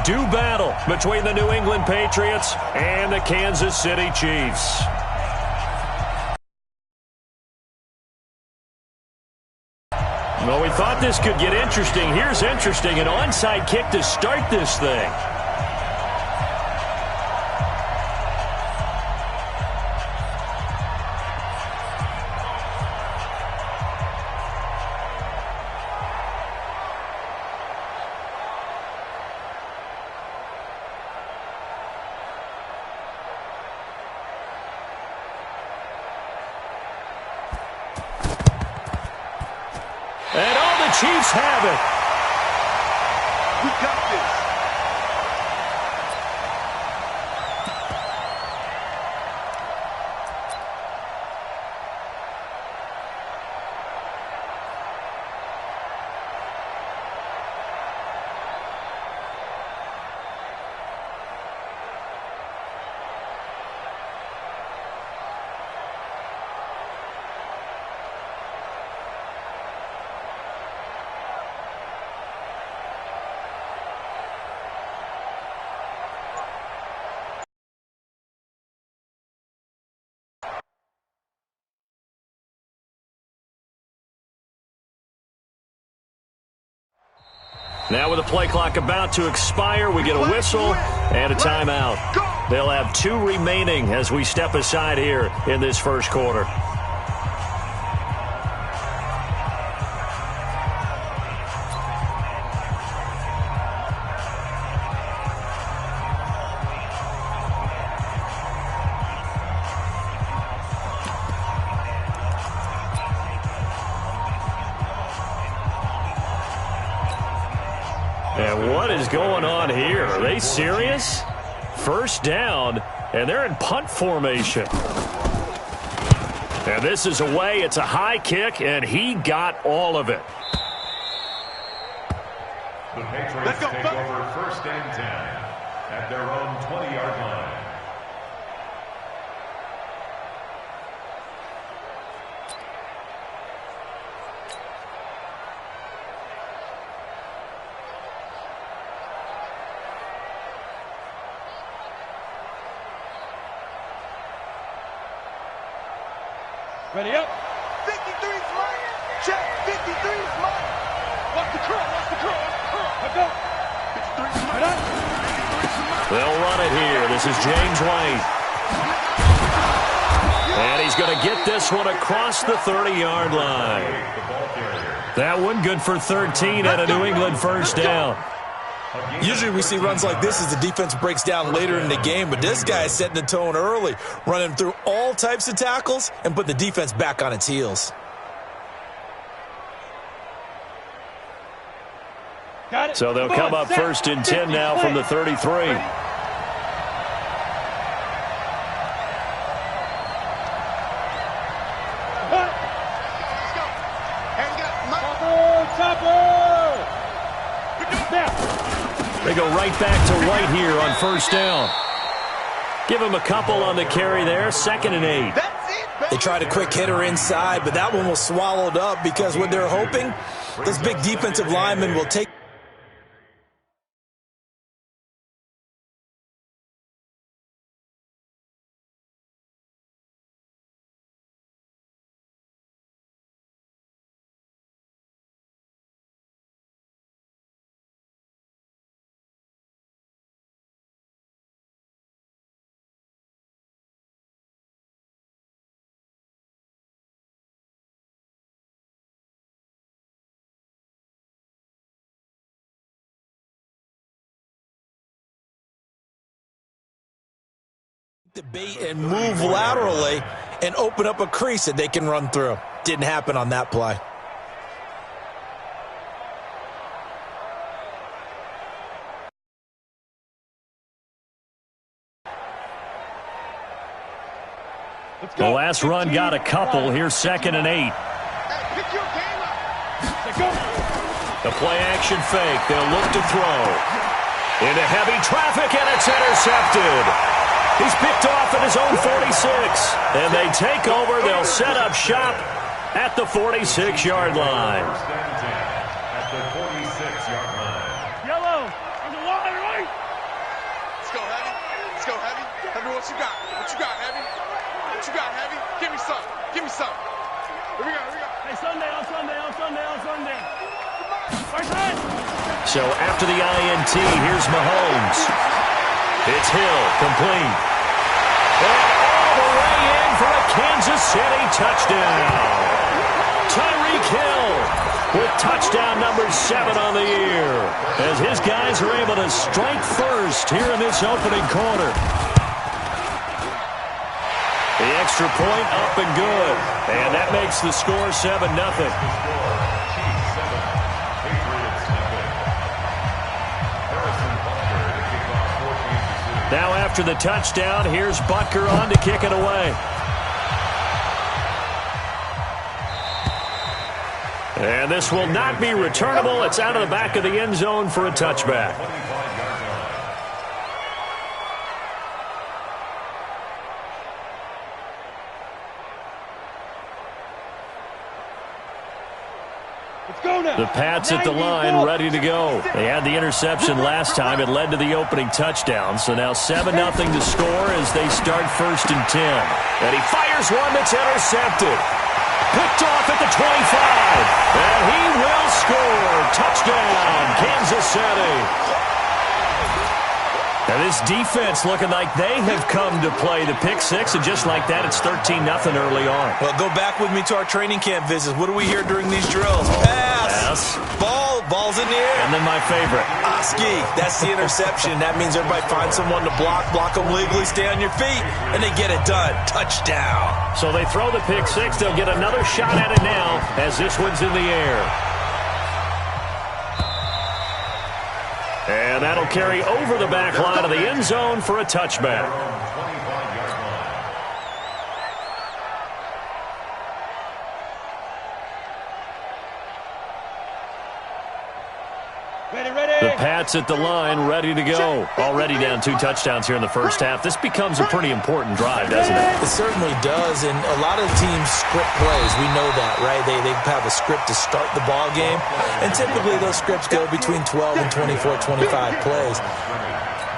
do battle between the New England Patriots and the Kansas City Chiefs. Well, we thought this could get interesting. Here's interesting, an onside kick to start this thing. And all the Chiefs have it. We got this. Now with the play clock about to expire, we get a whistle and a timeout. They'll have 2 remaining as we step aside here in this first quarter. And what is going on here? Are they serious? First down, and they're in punt formation. And this is away. It's a high kick, and he got all of it. The Patriots take over first and 10 at their own 20-yard line. Ready up. 53's mine. Check. 53's mine. Watch the curl. Watch the curl. Watch the curl. Let's go. 53's mine. They'll run it here. This is James White. And he's going to get this one across the 30-yard line. That one good for 13 at a New England first down. Usually we see runs like this as the defense breaks down later in the game, but this guy is setting the tone early, running through all types of tackles and put the defense back on its heels. Got it. So they'll come up first and 10 now from the 33. They go right back to White here on first down. Give him a couple on the carry there. 2nd and 8. They tried a quick hitter inside, but that one was swallowed up because what they're hoping, those big defensive linemen will take the bait and move laterally and open up a crease that they can run through. Didn't happen on that play. The last run got a couple. Here's 2nd and 8. The play action fake. They'll look to throw. Into heavy traffic, and it's intercepted. He's picked off at his own 46. And they take over. They'll set up shop at the 46-yard line. First and 10 at the 46-yard line. Yellow. On the line, right? What you got? What you got, Heavy? What you got, Heavy? Give me some. Give me some. Here we go. Here we go. Hey, Sunday. So after the INT, here's Mahomes. It's Hill, complete. And all the way in for a Kansas City touchdown. Tyreek Hill with touchdown number 7 on the year, as his guys are able to strike first here in this opening quarter. The extra point up and good, and that makes the score 7-0. Now after the touchdown, here's Butker on to kick it away. And this will not be returnable. It's out of the back of the end zone for a touchback. The Pats at the line, ready to go. They had the interception last time. It led to the opening touchdown. So now 7-0 to score as they start 1st and 10. And he fires one that's intercepted. Picked off at the 25. And he will score. Touchdown, Kansas City. Now this defense looking like they have come to play the pick six, and just like that, it's 13-0 early on. Well, go back with me to our training camp visits. What do we hear during these drills? Pass. Ball's in the air. And then my favorite. Oski. That's the interception. That means everybody finds someone to block them legally, stay on your feet, and they get it done. Touchdown. So they throw the pick six. They'll get another shot at it now as this one's in the air. And that'll carry over the back line of the end zone for a touchback. The Pats at the line, ready to go. Already down 2 touchdowns here in the first half. This becomes a pretty important drive, doesn't it? It certainly does, and a lot of teams script plays. We know that, right? They have a script to start the ball game, and typically those scripts go between 12 and 24, 25 plays.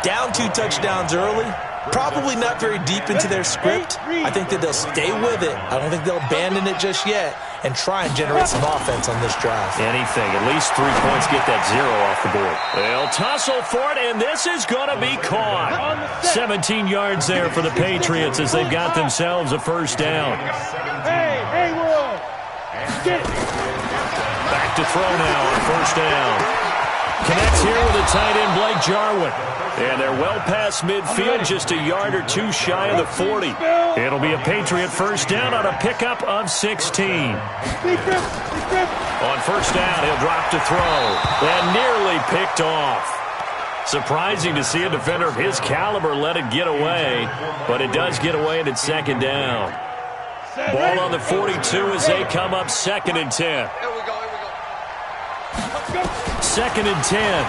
Down 2 touchdowns early, probably not very deep into their script. I think that they'll stay with it. I don't think they'll abandon it just yet and try and generate some offense on this drive. Anything. At least 3 points, get that 0 off the board. They'll tussle for it, and this is going to be caught. 17 yards there for the Patriots as they've got themselves a first down. Hey, World. Get it. Back to throw now on first down. Connects here with a tight end, Blake Jarwin. And they're well past midfield, just a yard or 2 shy of the 40. It'll be a Patriot first down on a pickup of 16. On first down, he'll drop to throw. And nearly picked off. Surprising to see a defender of his caliber let it get away, but it does get away and it's second down. Ball on the 42 as they come up 2nd and 10. Here we go. 2nd and 10.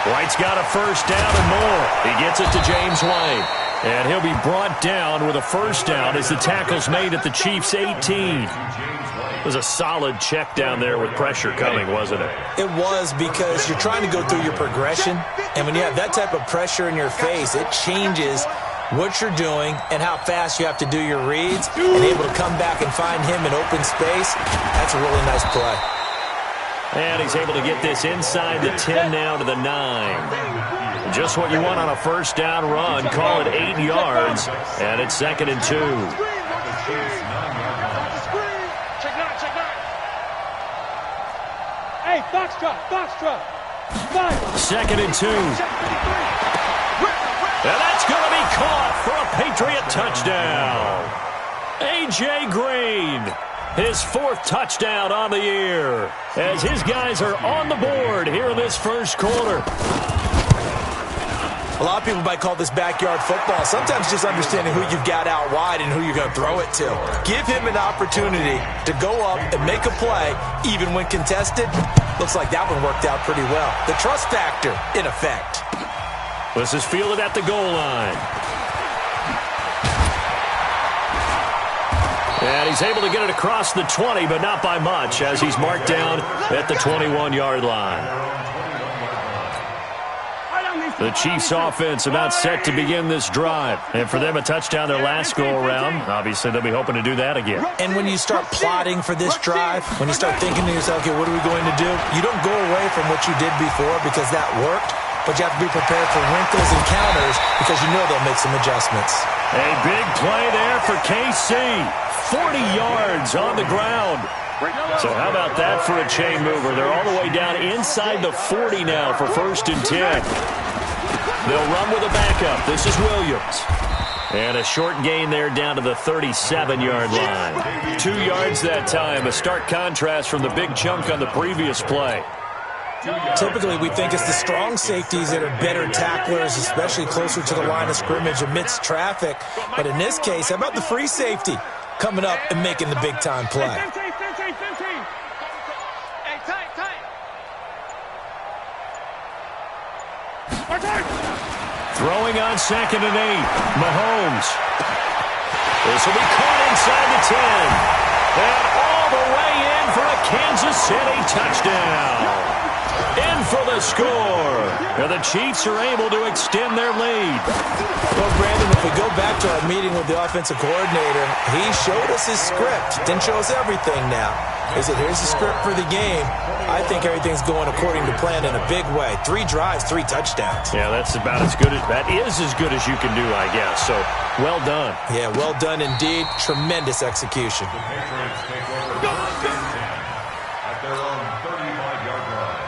White's got a first down and more. He gets it to James White. And he'll be brought down with a first down as the tackle's made at the Chiefs' 18. It was a solid check down there with pressure coming, wasn't it? It was, because you're trying to go through your progression, and when you have that type of pressure in your face, it changes what you're doing and how fast you have to do your reads, and able to come back and find him in open space. That's a really nice play. And he's able to get this inside the 10 now to the 9. Just what you want on a first down run. Call it 8 yards, and it's 2nd and 2. Hey, Foxtrot. 2nd and 2. And that's going to be caught for a Patriot touchdown. A.J. Green, his 4th touchdown on the year, as his guys are on the board here in this first quarter. A lot of people might call this backyard football. Sometimes just understanding who you've got out wide and who you're going to throw it to. Give him an opportunity to go up and make a play, even when contested. Looks like that one worked out pretty well. The trust factor in effect. This is fielded at the goal line. And he's able to get it across the 20, but not by much, as he's marked down at the 21-yard line. The Chiefs offense about set to begin this drive. And for them, a touchdown their last go-around. Obviously, they'll be hoping to do that again. And when you start plotting for this drive, when you start thinking to yourself, okay, what are we going to do? You don't go away from what you did before because that worked, but you have to be prepared for wrinkles and counters because you know they'll make some adjustments. A big play there for KC. 40 yards on the ground. So how about that for a chain mover? They're all the way down inside the 40 now for 1st and 10. They'll run with a backup. This is Williams. And a short gain there down to the 37-yard line. 2 yards that time. A stark contrast from the big chunk on the previous play. Typically, we think it's the strong safeties that are better tacklers, especially closer to the line of scrimmage amidst traffic. But in this case, how about the free safety coming up and making the big-time play? Throwing on 2nd and 8. Mahomes. This will be caught inside the 10. And all the way in for a Kansas City touchdown. In for the score. And the Chiefs are able to extend their lead. Well, Brandon, if we go back to our meeting with the offensive coordinator, he showed us his script. Didn't show us everything now. He said, here's the script for the game. I think everything's going according to plan in a big way. 3 drives, 3 touchdowns. Yeah, that's about as good as, that is as good as you can do, I guess. So, well done. Yeah, well done indeed. Tremendous execution. The Patriots take over at their own 35-yard line.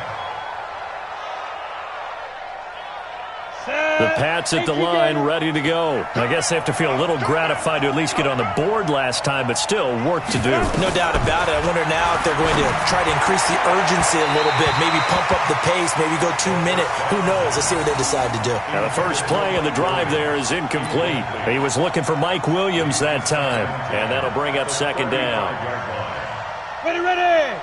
The Pats at the line, ready to go. I guess they have to feel a little gratified to at least get on the board last time, but still work to do. No doubt about it. I wonder now if they're going to try to increase the urgency a little bit, maybe pump up the pace, maybe go 2-minute. Who knows? Let's see what they decide to do. Now the first play of the drive there is incomplete. He was looking for Mike Williams that time, and that'll bring up 2nd down. Ready, ready.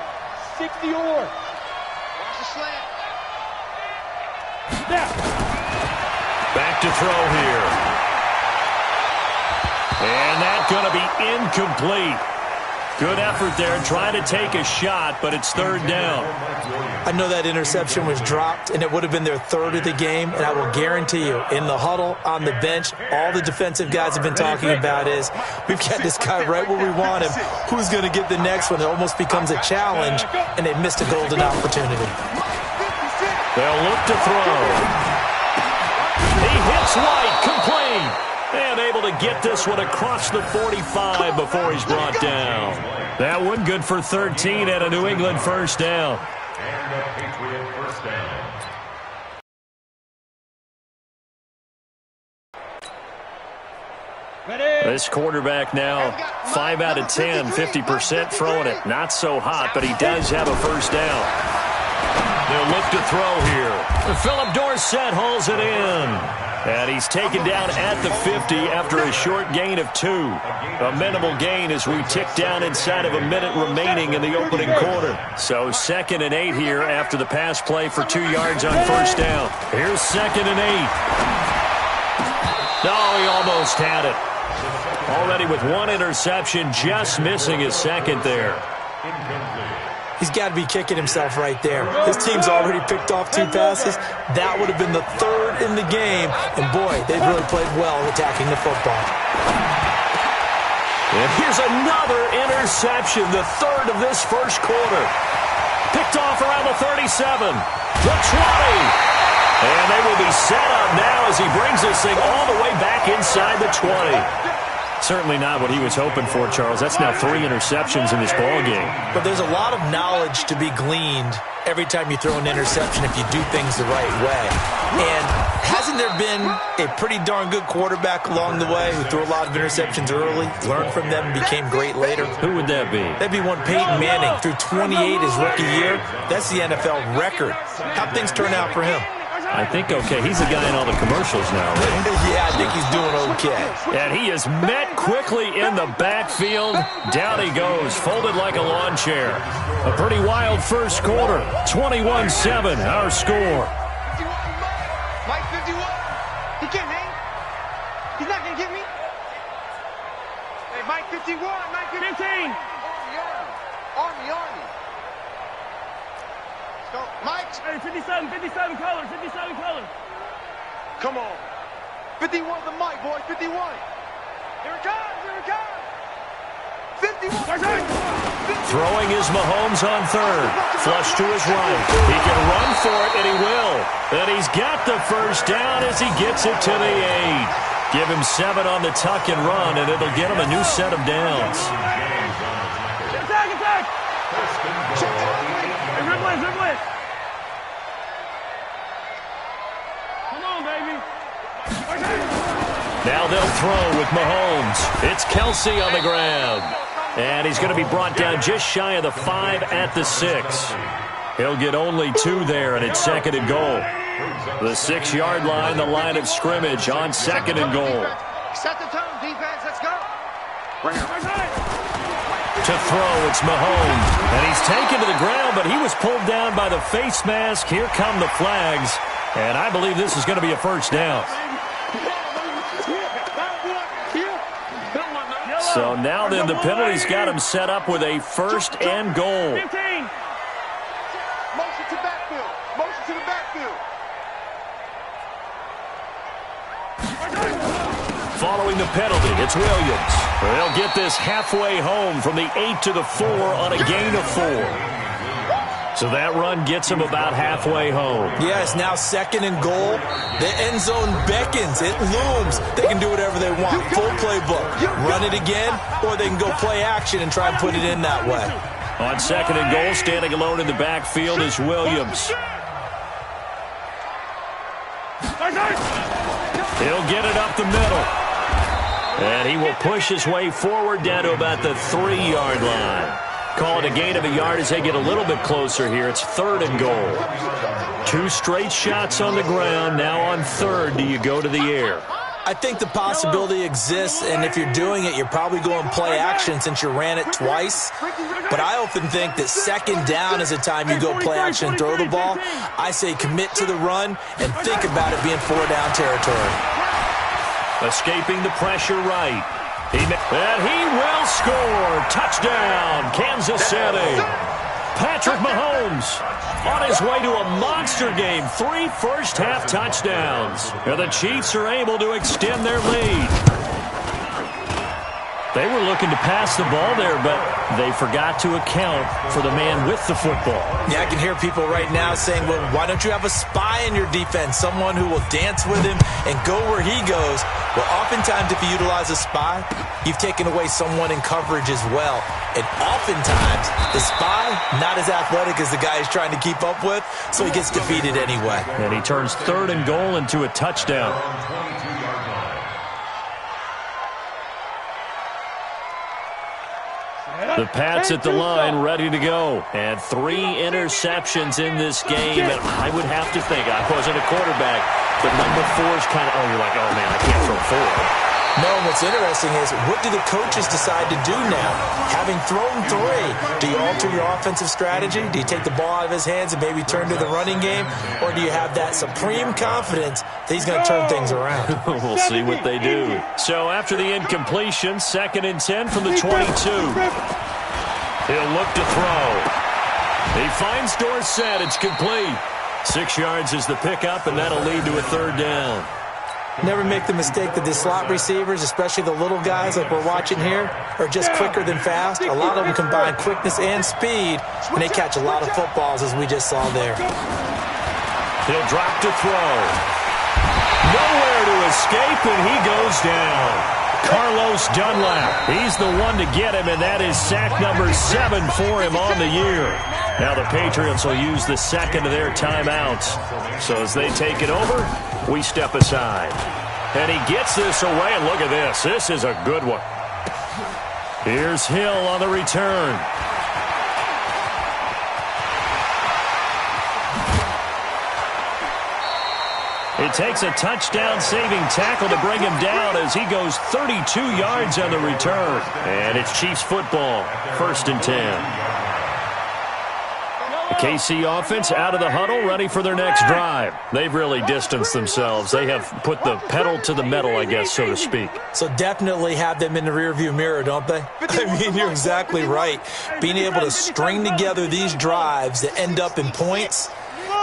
60 or. Watch the slant. Snap. Back to throw here. And that's going to be incomplete. Good effort there, trying to take a shot, but it's 3rd down. I know that interception was dropped, and it would have been their 3rd of the game, and I will guarantee you, in the huddle, on the bench, all the defensive guys have been talking about is, we've got this guy right where we want him. Who's going to get the next one? It almost becomes a challenge, and they missed a golden opportunity. They'll look to throw. He hits White, complete, and able to get this one across the 45 before he's brought down. That one good for 13 and a New England 1st down. And a Patriot 1st down. This quarterback now 5 out of 10, 50% throwing it. Not so hot, but he does have a 1st down. They'll look to throw here. Philip Dorsett hauls it in. And he's taken down at the 50 after a short gain of 2. A minimal gain as we tick down inside of a minute remaining in the opening quarter. So 2nd and 8 here after the pass play for 2 yards on 1st down. Here's 2nd and 8. No, he almost had it. Already with 1 interception, just missing his 2nd there. He's got to be kicking himself right there. His team's already picked off 2 passes. That would have been the 3rd in the game. And, boy, they've really played well attacking the football. And here's another interception, the 3rd of this 1st quarter. Picked off around the 37, the 20. And they will be set up now as he brings this thing all the way back inside the 20. Certainly not what he was hoping for, Charles. That's now 3 interceptions in this ballgame. But there's a lot of knowledge to be gleaned every time you throw an interception if you do things the right way. And hasn't there been a pretty darn good quarterback along the way who threw a lot of interceptions early, learned from them, and became great later? Who would that be? That'd be one Peyton Manning. Threw 28 his rookie year. That's the NFL record. How'd things turn out for him? I think okay. He's the guy in all the commercials now, right? Yeah, I think he's doing okay. And he is met quickly in the backfield. Down he goes, folded like a lawn chair. A pretty wild first quarter. 21-7, our score. Mike 51. He can't hang. He's not going to get me. Hey, Mike 51. Mike 15. Army. Let's go. Mike. Hey, 57 color. Come on. 51's the mic, boy. 51. Here it comes. Here it comes. 51. Throwing is Mahomes on third. Flush to his right. He can run for it, and he will. And he's got the first down as he gets it to the 8. Give him 7 on the tuck and run, and it'll get him a new set of downs. Attack, attack. Rip. Come on, baby. Now they'll throw with Mahomes. It's Kelsey on the ground. And he's going to be brought down just shy of the 5 at the 6. He'll get only 2 there, and it's 2nd and goal. The 6-yard line, the line of scrimmage on 2nd and goal. Set the tone, defense. Let's go. To throw, it's Mahomes. And he's taken to the ground, but he was pulled down by the face mask. Here come the flags. And I believe this is going to be a first down. So now then the penalty's got him set up with a 1st and goal. 15. Motion to backfield. Motion to the backfield. Following the penalty, it's Williams. They'll get this halfway home from the 8 to the 4 on a gain of 4. So that run gets him about halfway home. Yeah, it's now 2nd and goal. The end zone beckons. It looms. They can do whatever they want. Full playbook. Run it again, or they can go play action and try and put it in that way. On 2nd and goal, standing alone in the backfield is Williams. He'll get it up the middle. And he will push his way forward down to about the 3-yard line. Call it a gain of a yard as they get a little bit closer here. It's 3rd and goal. 2 straight shots on the ground. Now on 3rd, do you go to the air? I think the possibility exists, and if you're doing it, you're probably going play action since you ran it twice. But I often think that 2nd down is the time you go play action and throw the ball. I say commit to the run and think about it being 4-down territory. Escaping the pressure right. And he will score. Touchdown, Kansas City. Patrick Mahomes on his way to a monster game. 3 first-half touchdowns. And the Chiefs are able to extend their lead. They were looking to pass the ball there, but they forgot to account for the man with the football. Yeah, I can hear people right now saying, well, why don't you have a spy in your defense, someone who will dance with him and go where he goes? Well, oftentimes if you utilize a spy, you've taken away someone in coverage as well. And oftentimes, the spy, not as athletic as the guy he's trying to keep up with, so he gets defeated anyway. And he turns 3rd and goal into a touchdown. The Pats at the line, ready to go. And 3 interceptions in this game. And I would have to think, I wasn't a quarterback, but number 4 is kind of, you're like, oh, man, I can't throw 4. No, what's interesting is, what do the coaches decide to do now? Having thrown 3, do you alter your offensive strategy? Do you take the ball out of his hands and maybe turn to the running game? Or do you have that supreme confidence that he's going to turn things around? We'll see what they do. So after the incompletion, 2nd and 10 from the 22. He'll look to throw. He finds Dorsett. It's complete. 6 yards is the pickup, and that'll lead to a 3rd down. Never make the mistake that the slot receivers, especially the little guys like we're watching here, are just quicker than fast. A lot of them combine quickness and speed, and they catch a lot of footballs, as we just saw there. He'll drop to throw. Nowhere to escape, and he goes down. Carlos Dunlap. He's the one to get him, and that is sack number 7 for him on the year. Now the Patriots will use the 2nd of their timeouts. So as they take it over, we step aside. And he gets this away, and look at this. This is a good one. Here's Hill on the return. It takes a touchdown-saving tackle to bring him down as he goes 32 yards on the return. And it's Chiefs football, 1st and 10. The KC offense out of the huddle, ready for their next drive. They've really distanced themselves. They have put the pedal to the metal, I guess, so to speak. So definitely have them in the rearview mirror, don't they? I mean, you're exactly right. Being able to string together these drives that end up in points,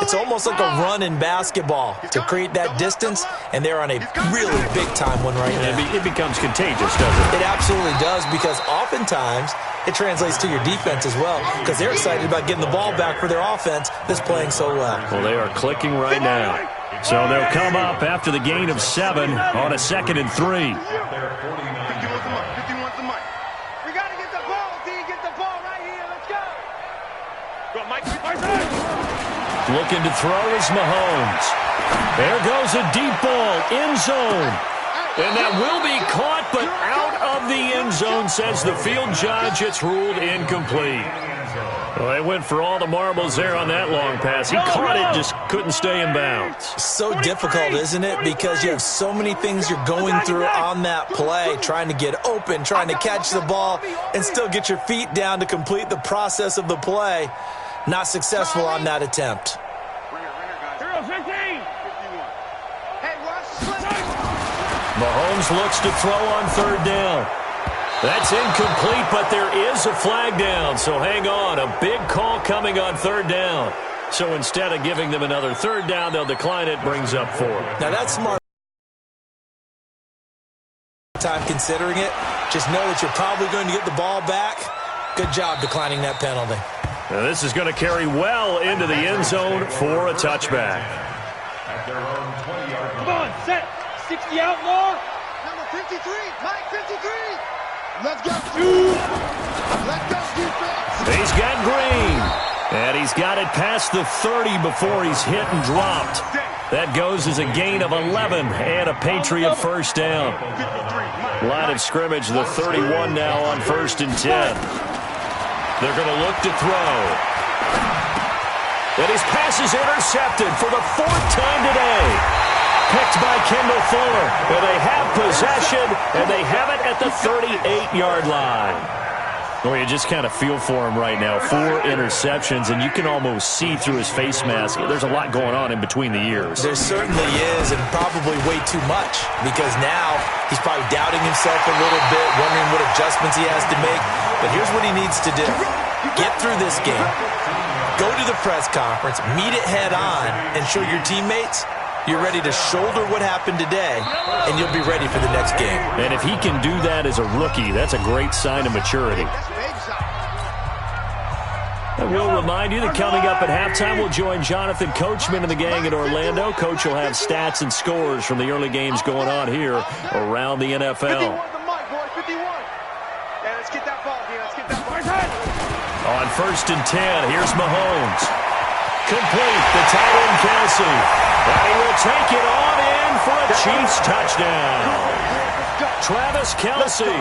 It's almost like a run in basketball to create that distance, and they're on a really big-time one right now. It becomes contagious, doesn't it? It absolutely does, because oftentimes it translates to your defense as well, because they're excited about getting the ball back for their offense that's playing so well. Well, they are clicking right now. So they'll come up after the gain of 7 on a 2nd and 3. Looking to throw is Mahomes. There goes a deep ball, end zone. And that will be caught, but out of the end zone, says the field judge. It's ruled incomplete. Well, they went for all the marbles there on that long pass. He caught it, just couldn't stay in bounds. So difficult, isn't it? Because you have so many things you're going through on that play, trying to get open, trying to catch the ball, and still get your feet down to complete the process of the play. Not successful on that attempt. Mahomes looks to throw on 3rd down. That's incomplete, but there is a flag down, so hang on. A big call coming on 3rd down. So instead of giving them another 3rd down, they'll decline it, brings up 4. Now that's smart. Time considering it. Just know that you're probably going to get the ball back. Good job declining that penalty. Now this is going to carry well into the end zone for a touchback. Come on, set. 60 out more. Number 53, Mike 53. Let's go. Let's go, defense. He's got Green. And he's got it past the 30 before he's hit and dropped. That goes as a gain of 11 and a Patriot 1st down. Line of scrimmage, the 31 now on 1st and 10. They're going to look to throw. And his pass is intercepted for the 4th time today. Picked by Kendall Fuller. And they have possession, and they have it at the 38-yard line. Well, you just kind of feel for him right now. 4 interceptions, and you can almost see through his face mask. There's a lot going on in between the ears. There certainly is, and probably way too much, because now he's probably doubting himself a little bit, wondering what adjustments he has to make. But here's what he needs to do. Get through this game. Go to the press conference, meet it head on, and show your teammates you're ready to shoulder what happened today, and you'll be ready for the next game. And if he can do that as a rookie, that's a great sign of maturity. And we'll remind you that coming up at halftime, we'll join Jonathan Coachman and the gang in Orlando. Coach will have stats and scores from the early games going on here around the NFL. On 1st and 10, here's Mahomes. Complete, the tight end Kelsey. And he will take it on in for a Chiefs touchdown. Travis Kelsey,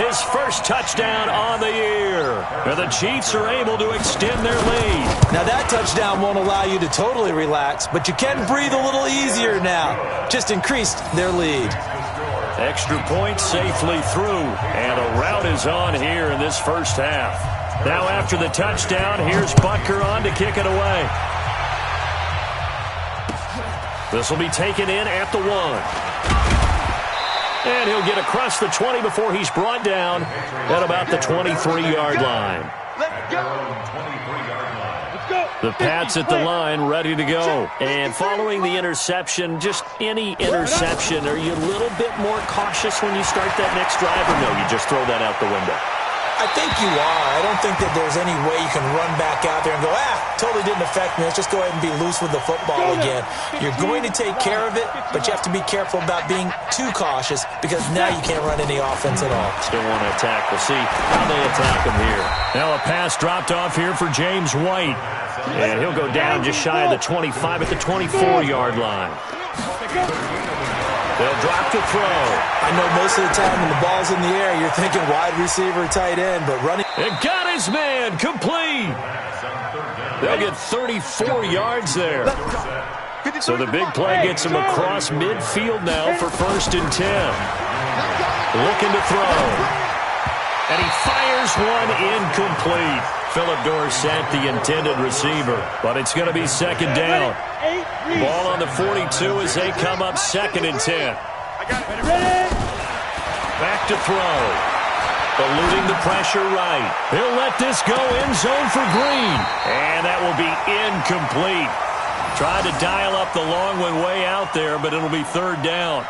his first touchdown on the year. And the Chiefs are able to extend their lead. Now that touchdown won't allow you to totally relax, but you can breathe a little easier now. Just increased their lead. Extra point safely through, and a rout is on here in this first half. Now after the touchdown, here's Butker on to kick it away. This will be taken in at the 1. And he'll get across the 20 before he's brought down at about the 23-yard line. The Pats at the line, ready to go. And following the interception, just any interception, are you a little bit more cautious when you start that next drive, or no, you just throw that out the window? I think you are. I don't think that there's any way you can run back out there and go, totally didn't affect me. Let's just go ahead and be loose with the football again. You're going to take care of it, but you have to be careful about being too cautious, because now you can't run any offense at all. Still want to attack. We'll see how they attack him here. Now a pass dropped off here for James White. And he'll go down just shy of the 25 at the 24-yard line. They'll drop the throw. I know most of the time when the ball's in the air, you're thinking wide receiver, tight end, but running. It got his man complete. They'll get 34 yards there. So the big play gets him across midfield now for 1st and 10. Looking to throw. And he fires one incomplete. Philip Dorsett, the intended receiver. But it's going to be 2nd down. Ball on the 42 as they come up 2nd and 10. Back to throw. Eluding the pressure right. He'll let this go end zone for Green. And that will be incomplete. Tried to dial up the long one way out there, but it'll be third down.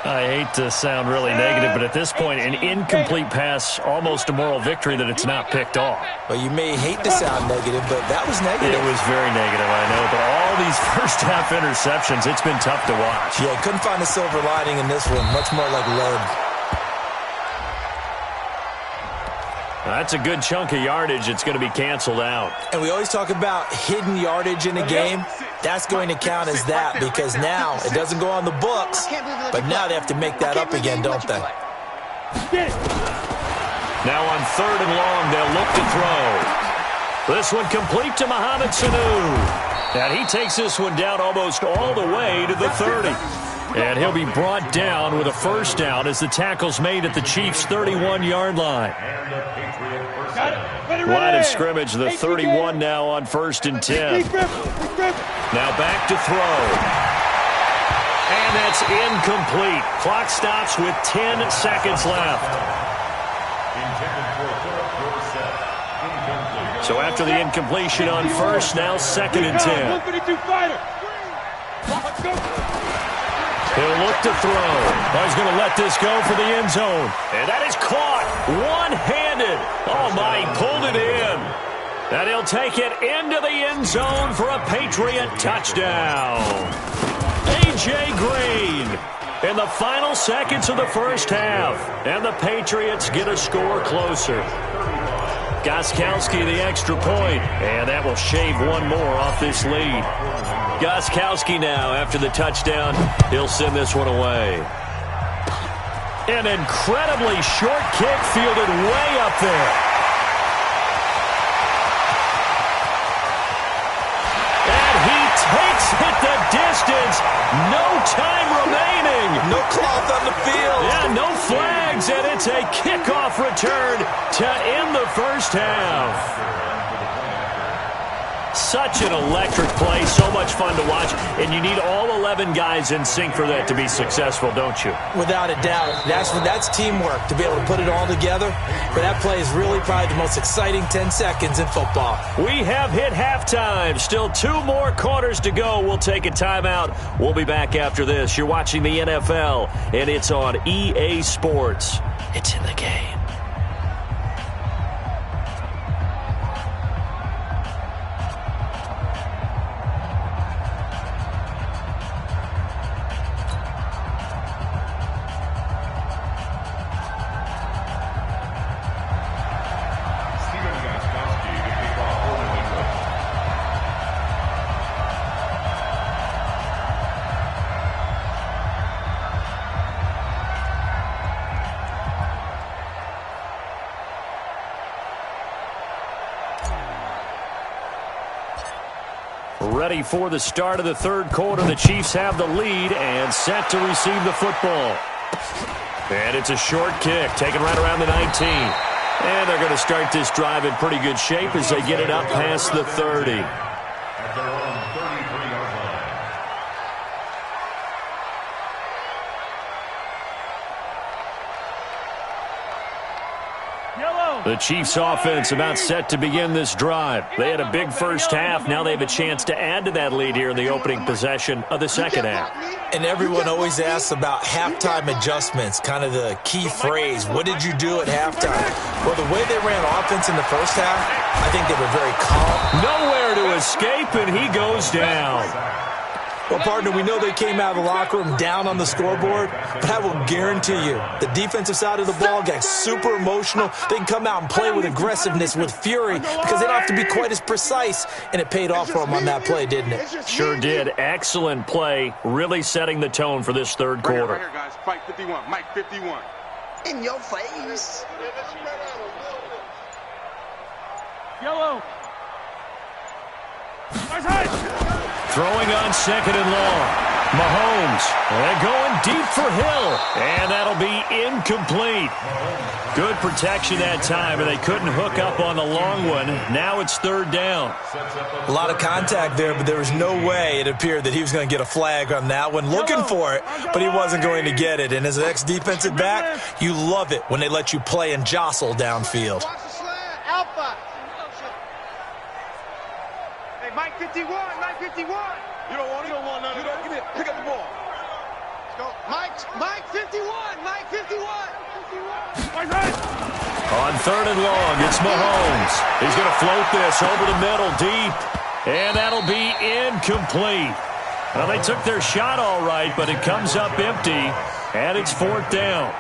I hate to sound really negative, but at this point, an incomplete pass, almost a moral victory that it's not picked off. Well, you may hate to sound negative, but that was negative. It was very negative, I know, but all these first-half interceptions, it's been tough to watch. Yeah, couldn't find a silver lining in this one. Much more like lead. That's a good chunk of yardage. It's going to be canceled out. And we always talk about hidden yardage in a game. That's going to count as that because now it doesn't go on the books, but now they have to make that up again, don't they? Now on third and long, they'll look to throw. This one complete to Mohamed Sanu. And he takes this one down almost all the way to the 30. And he'll be brought down with a first down as the tackle's made at the Chiefs' 31-yard line. Line of scrimmage, the 31 now on 1st and 10. Now back to throw. And that's incomplete. Clock stops with 10 seconds left. So after the incompletion on first, now 2nd and 10. He'll look to throw. Oh, he's going to let this go for the end zone. And that is caught one-handed. Oh, my, he pulled it in. And he'll take it into the end zone for a Patriot touchdown. A.J. Green in the final seconds of the first half. And the Patriots get a score closer. Gostkowski the extra point, and that will shave one more off this lead. Gostkowski now, after the touchdown, he'll send this one away. An incredibly short kick fielded way up there. And he takes it the distance. No time remaining. No cloth on the field. Yeah, no flags, and it's a kickoff return to end the first half. Such an electric play, so much fun to watch, and you need all 11 guys in sync for that to be successful, don't you? Without a doubt. That's teamwork, to be able to put it all together. But that play is really probably the most exciting 10 seconds in football. We have hit halftime. Still 2 more quarters to go. We'll take a timeout. We'll be back after this. You're watching the NFL, and it's on EA Sports. It's in the game. Ready for the start of the third quarter. The Chiefs have the lead and set to receive the football. And it's a short kick, taken right around the 19. And they're going to start this drive in pretty good shape as they get it up past the 30. At their own 33-yard line. The Chiefs offense about set to begin this drive. They had a big first half. Now they have a chance to add to that lead here in the opening possession of the second half. And everyone always asks about halftime adjustments, kind of the key phrase. What did you do at halftime? Well, the way they ran offense in the first half, I think they were very calm. Nowhere to escape, and he goes down. Well, partner, we know they came out of the locker room down on the scoreboard, but I will guarantee you the defensive side of the ball got super emotional. They can come out and play with aggressiveness, with fury, because they don't have to be quite as precise, and it paid off for them on that play, didn't it? Sure did. Excellent play, really setting the tone for this third quarter. Right here, guys. Fight 51. Mike 51. In your face. Yellow. Throwing on second and long. Mahomes. And going deep for Hill. And that'll be incomplete. Good protection that time, and they couldn't hook up on the long one. Now it's third down. A lot of contact there, but there was no way it appeared that he was going to get a flag on that one. Looking for it, but he wasn't going to get it. And as an ex-defensive back, you love it when they let you play and jostle downfield. Alpha. Hey, Mike 51, Mike 51. it. Pick up the ball. Let's go. Mike 51. Mike 51. On 3rd and long, it's Mahomes. He's going to float this over the middle deep, and that'll be incomplete. Well, they took their shot all right, but it comes up empty, and it's 4th down.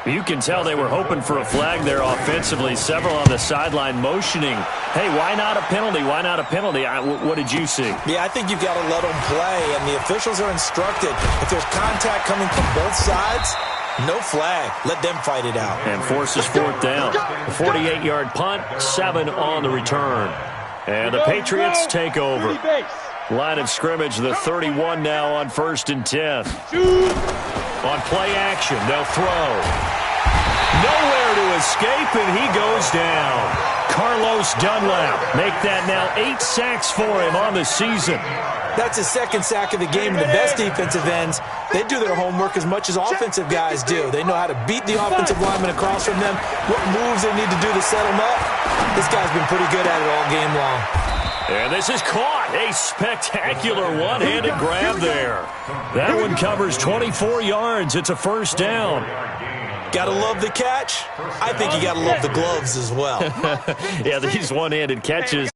You can tell they were hoping for a flag there offensively. Several on the sideline motioning, hey, why not a penalty? Why not a penalty? What did you see? Yeah, I think you've got to let them play, and the officials are instructed. If there's contact coming from both sides, no flag. Let them fight it out. And forces 4th down. A 48-yard punt, 7 on the return. And the Patriots take over. Line of scrimmage, the 31 now on 1st and 10. On play action, they'll throw. Nowhere to escape, and he goes down. Carlos Dunlap make that now 8 sacks for him on the season. That's his 2nd sack of the game. And the best defensive ends, they do their homework as much as offensive guys do. They know how to beat the offensive lineman across from them, what moves they need to do to set them up. This guy's been pretty good at it all game long. And this is caught. A spectacular one-handed grab there. That one covers 24 yards. It's a 1st down. Got to love the catch. I think you got to love the gloves as well. Yeah, these one-handed catches.